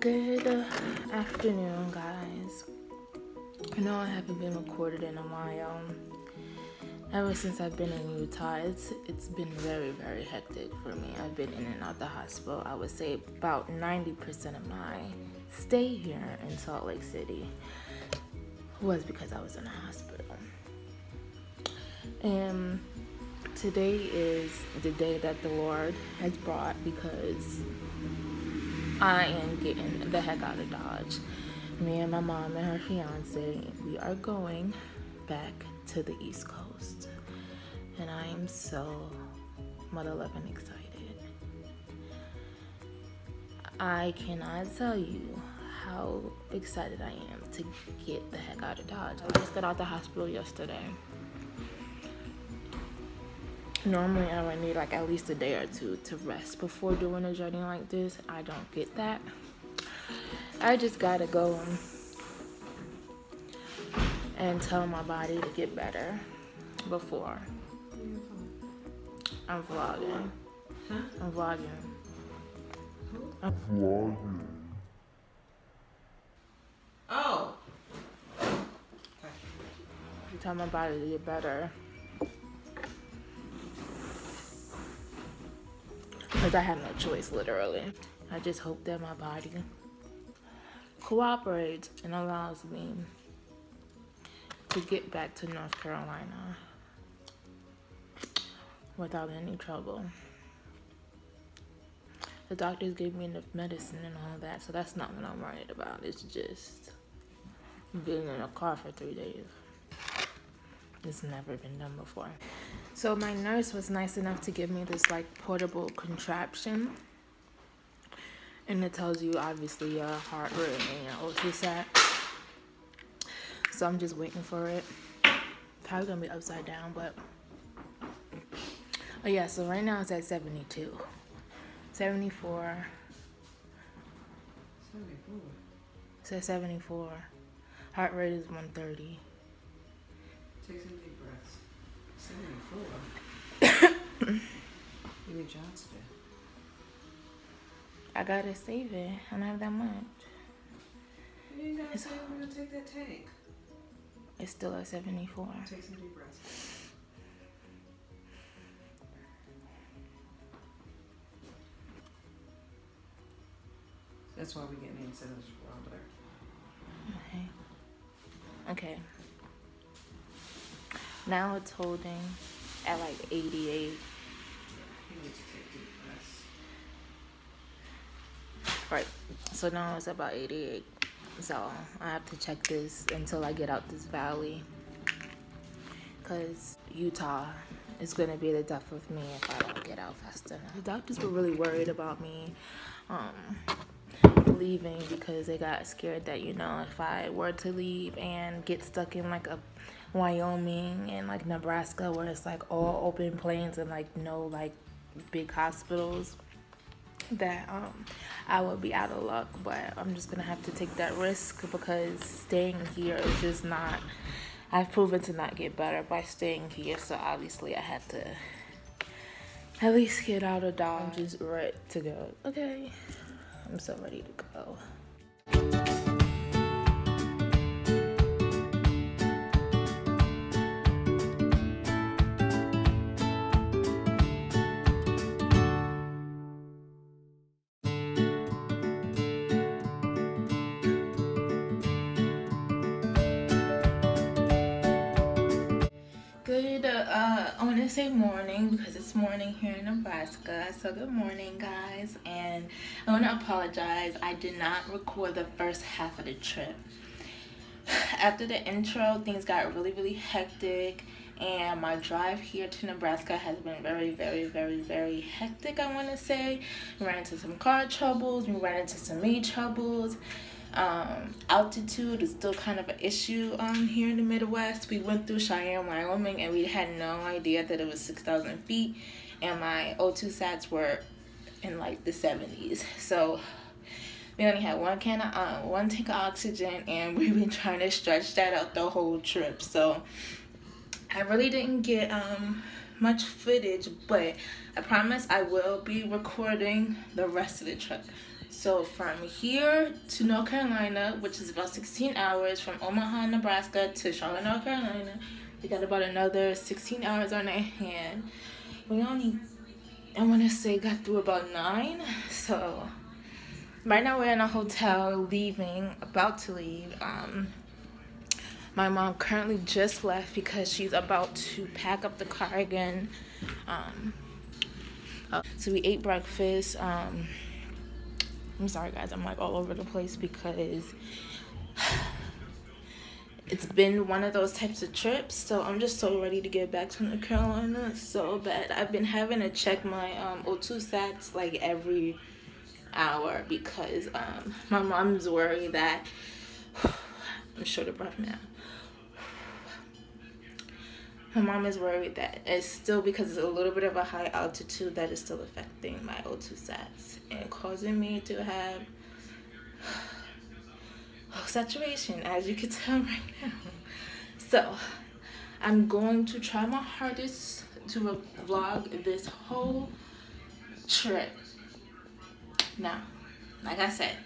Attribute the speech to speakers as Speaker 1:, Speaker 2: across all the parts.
Speaker 1: Good afternoon, guys. I know I haven't been recorded in a while. Ever since I've been in Utah, it's been very, very hectic for me. I've been in and out the hospital. I would say about 90% of my stay here in Salt Lake City was because I was in a hospital. And today is the day that the Lord has brought because I am getting the heck out of Dodge. Me and my mom and her fiance, we are going back to the East Coast. And I am so mother-loving excited. I cannot tell you how excited I am to get the heck out of Dodge. I just got out the hospital yesterday. Normally, I would need like at least a day or two to rest before doing a journey like this. I don't get that. I just gotta go and tell my body to get better before. I'm vlogging.
Speaker 2: Huh?
Speaker 1: I'm vlogging.
Speaker 2: I'm vlogging. Oh. Okay.
Speaker 1: I tell my body to get better. Because I have no choice, literally. I just hope that my body cooperates and allows me to get back to North Carolina without any trouble. The doctors gave me enough medicine and all that, so that's not what I'm worried about. It's just being in a car for 3 days. It's never been done before. So my nurse was nice enough to give me this like portable contraption. And it tells you obviously your heart rate and your O2 sat. So I'm just waiting for it. Probably gonna be upside down, but oh yeah, so right now it's at 72. 74.
Speaker 2: 74.
Speaker 1: It's at 74. Heart rate is 130.
Speaker 2: Take some deep breaths. 74. You need jobs to do.
Speaker 1: I gotta save it. I don't have that much.
Speaker 2: You ain't gotta say we're gonna take that tank.
Speaker 1: It's still at 74.
Speaker 2: Take some deep breaths. That's why we get incentives around there.
Speaker 1: Okay. Now it's holding at like 88.
Speaker 2: You need to take deep breaths.
Speaker 1: Right. So now it's about 88. So I have to check this until I get out this valley. Because Utah is going to be the death of me if I don't get out fast enough. The doctors were really worried about me leaving because they got scared that, you know, if I were to leave and get stuck in like a Wyoming and like Nebraska where it's like all open plains and like no like big hospitals, that I would be out of luck. But I'm just gonna have to take that risk because staying here is just not, I've proven to not get better by staying here, so obviously I have to at least get out of Dodge. I'm just ready to go. Okay, I'm so ready to go. Good, I want to say morning because it's morning here in Nebraska. So good morning, guys. And I want to apologize. I did not record the first half of the trip. After the intro, things got really, really hectic. And my drive here to Nebraska has been very, very, very, very hectic, I want to say. We ran into some car troubles. We ran into some meat troubles. Altitude is still kind of an issue here in the Midwest. We went through Cheyenne, Wyoming, and we had no idea that it was 6,000 feet, and my O2 sats were in like the 70s. So we only had one tank of oxygen, and we've been trying to stretch that out the whole trip. So I really didn't get much footage, but I promise I will be recording the rest of the trip. So from here to North Carolina, which is about 16 hours, from Omaha, Nebraska to Charlotte, North Carolina, we got about another 16 hours on our hand. We only, I want to say, got through about 9. So right now we're in a hotel, leaving, about to leave. My mom currently just left because she's about to pack up the car again. So we ate breakfast. I'm sorry guys, I'm like all over the place because it's been one of those types of trips, so I'm just so ready to get back to North Carolina so bad. I've been having to check my O2 sats like every hour because my mom's worried that I'm short of breath now. My mom is worried that it's still, because it's a little bit of a high altitude, that is still affecting my O2 sats and causing me to have low saturation, as you can tell right now. So I'm going to try my hardest to vlog this whole trip. Now, like I said,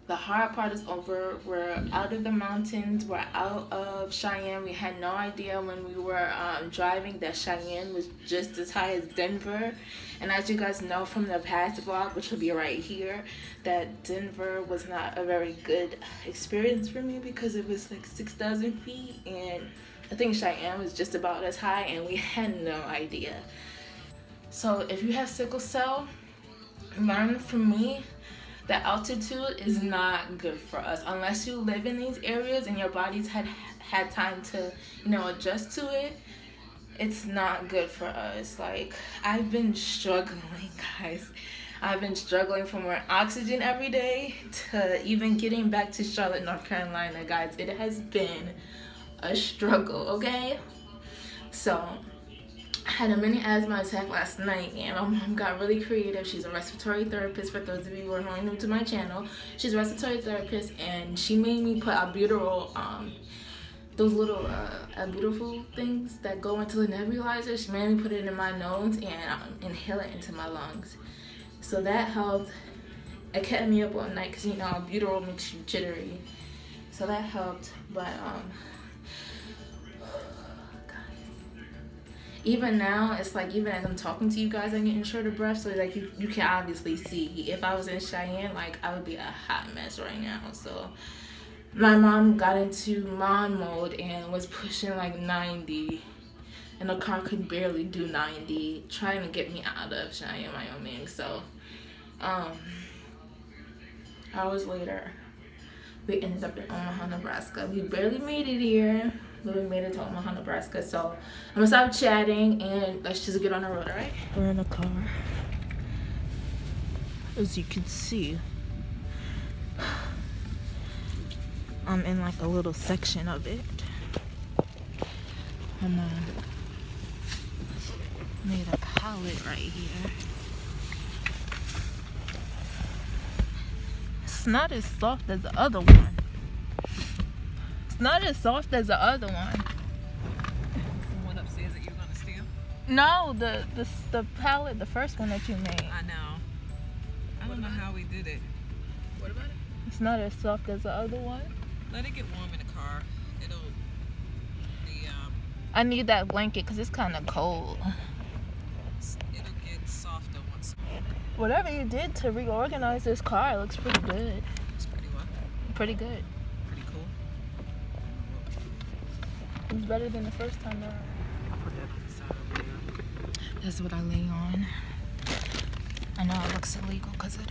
Speaker 1: the hard part is over. We're out of the mountains. We're out of Cheyenne. We had no idea when we were driving that Cheyenne was just as high as Denver. And as you guys know from the past vlog, which will be right here, that Denver was not a very good experience for me because it was like 6,000 feet. And I think Cheyenne was just about as high and we had no idea. So if you have sickle cell, learn from me. The altitude is not good for us unless you live in these areas and your body's had time to, you know, adjust to it. It's not good for us. Like, I've been struggling, guys. I've been struggling from more oxygen every day to even getting back to Charlotte, North Carolina, guys. It has been a struggle, okay? So I had a mini asthma attack last night and my mom got really creative. She's a respiratory therapist, for those of you who are only new to my channel. She's a respiratory therapist and she made me put albuterol, those little albuterol things that go into the nebulizer. She made me put it in my nose and inhale it into my lungs. So that helped. It kept me up all night because, you know, albuterol makes you jittery. So that helped, but even now, it's like, even as I'm talking to you guys, I'm getting short of breath. So like you can obviously see, if I was in Cheyenne, like I would be a hot mess right now. So my mom got into mom mode and was pushing like 90, and the car could barely do 90, trying to get me out of Cheyenne, Wyoming. So hours later, we ended up in Omaha, Nebraska. We barely made it here. We made it to Omaha, Nebraska. So I'm gonna stop chatting and let's just get on the road, alright? We're in a car. As you can see, I'm in like a little section of it. And made a pallet right here. It's not as soft as the other one. It's not as soft as the other one.
Speaker 2: The one upstairs that you were gonna steal?
Speaker 1: No, the palette, the first one that you made.
Speaker 2: I know. I don't know how we did it. What about it?
Speaker 1: It's not as soft as the other one.
Speaker 2: Let it get warm in the car. It'll
Speaker 1: I need that blanket because it's kind of cold.
Speaker 2: It'll get softer once.
Speaker 1: Whatever you did to reorganize this car, it looks pretty good.
Speaker 2: It's pretty what?
Speaker 1: Pretty good.
Speaker 2: Pretty cool.
Speaker 1: It's better than the first time around.
Speaker 2: I'll put that on the side over there.
Speaker 1: That's what I lay on. I know it looks illegal because it is.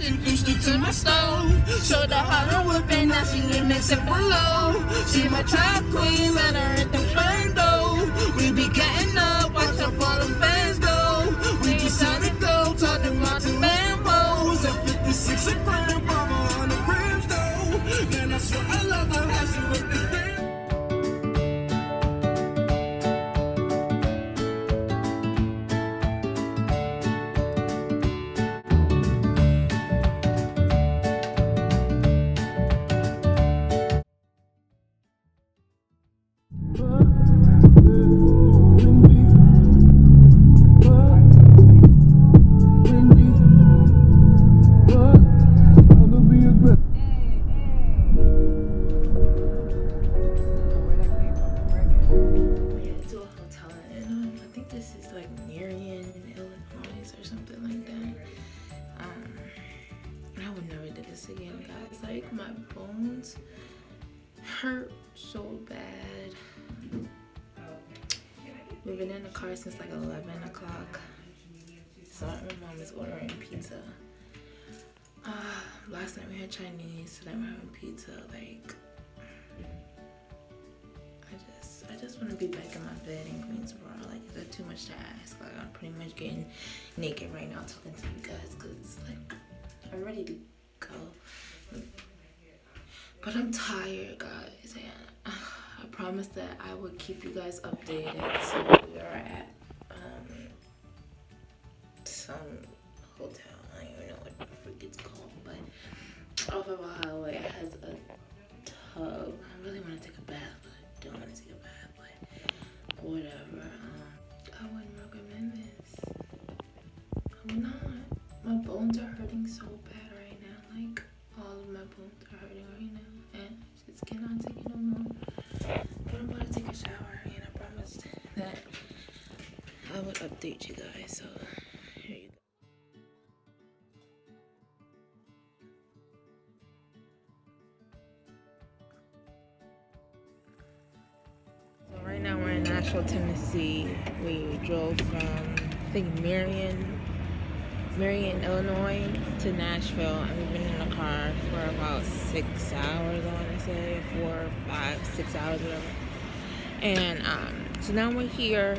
Speaker 3: Introduced her to my stove. Showed her how to whip it, now she ain't mixing for low. She my trap queen, let her hit the window. We be getting up, watch her for the bands go. We decided to go, talking about the Lambos. At 56 a grand, mama.
Speaker 1: It's like my bones hurt so bad. We've been in the car since like 11 o'clock. So my mom is ordering pizza. Last night we had Chinese, today we're having pizza. Like, I just want to be back in my bed in Greensboro. Like, is that too much to ask? Like, I'm pretty much getting naked right now talking to you guys because, like, I'm ready to go. But I'm tired, guys, and I promised that I would keep you guys updated. So we are at some hotel. I don't even know what the freak it's called, but off of a highway it has a tub. I really want to take a bath, but I don't want to take a bath, but whatever. I wouldn't recommend this. I would not. My bones are hurting so bad right now. Like, all of my bones are hurting right now, and I just cannot take it no more. But I'm about to take a shower, and I promised that I would update you guys. So here you go. So right now we're in Nashville, Tennessee. We drove from, I think, Marion, Illinois to Nashville, and we've been in the car for about 6 hours, I want to say, 4, 5, 6 hours, whatever. And so now we're here.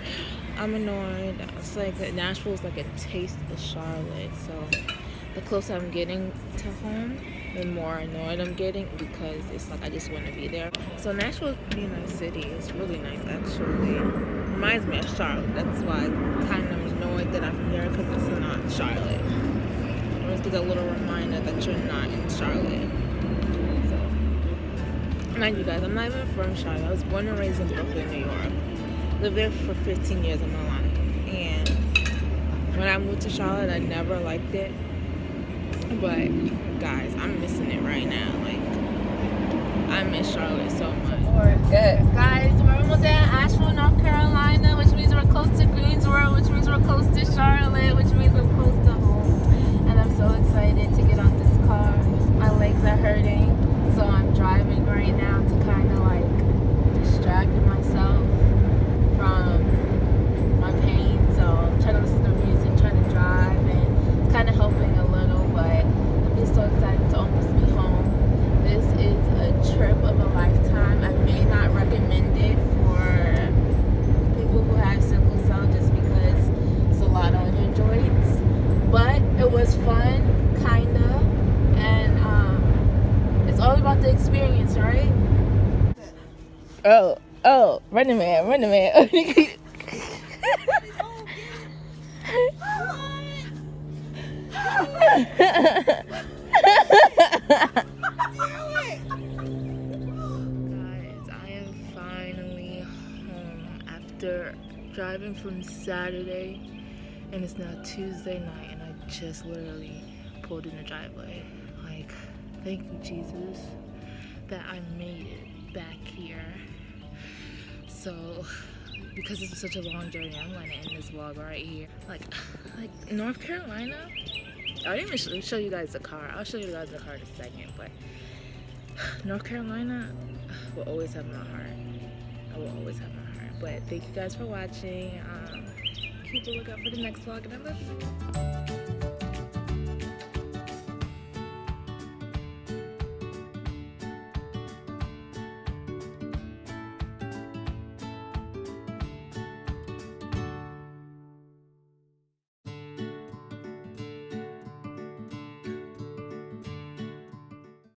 Speaker 1: I'm annoyed. It's like Nashville's like a taste of Charlotte. So the closer I'm getting to home, the more annoyed I'm getting because it's like I just want to be there. So Nashville's a pretty nice city. It's really nice, actually. Reminds me of Charlotte. That's why I'm kind of annoyed that I'm here, because it's not Charlotte. Or it's just a little reminder that you're not in Charlotte. So, mind you guys, I'm not even from Charlotte. I was born and raised in Brooklyn, New York. Lived there for 15 years of my life. And when I moved to Charlotte, I never liked it. But guys, I'm missing it right now. Like, I miss Charlotte so much. Good. Guys, we're almost at Asheville, North Carolina, which means we're close to Greensboro, which means we're close to Charlotte, which means we're close to home. And I'm so excited to get on this car. My legs are hurting, so I'm driving right now to kind of like distract myself from my pain. So I'm trying to listen to music, trying to drive, and it's kind of helping a little, but I'm just so excited to almost be home. This is a trip of a lifetime. I may not recommend it for people who have sickle cell just because it's a lot on your joints, but it was fun, kinda, and it's all about the experience, right? Oh, running man. After driving from Saturday, and it's now Tuesday night, and I just literally pulled in the driveway. Like, thank you, Jesus, that I made it back here. So, because this is such a long journey, I'm gonna end this vlog right here. Like North Carolina, I didn't even show you guys the car. I'll show you guys the car in a second, but North Carolina will always have my heart. I will always have my heart. But thank you guys for watching. Keep a lookout for the next vlog, and I love you.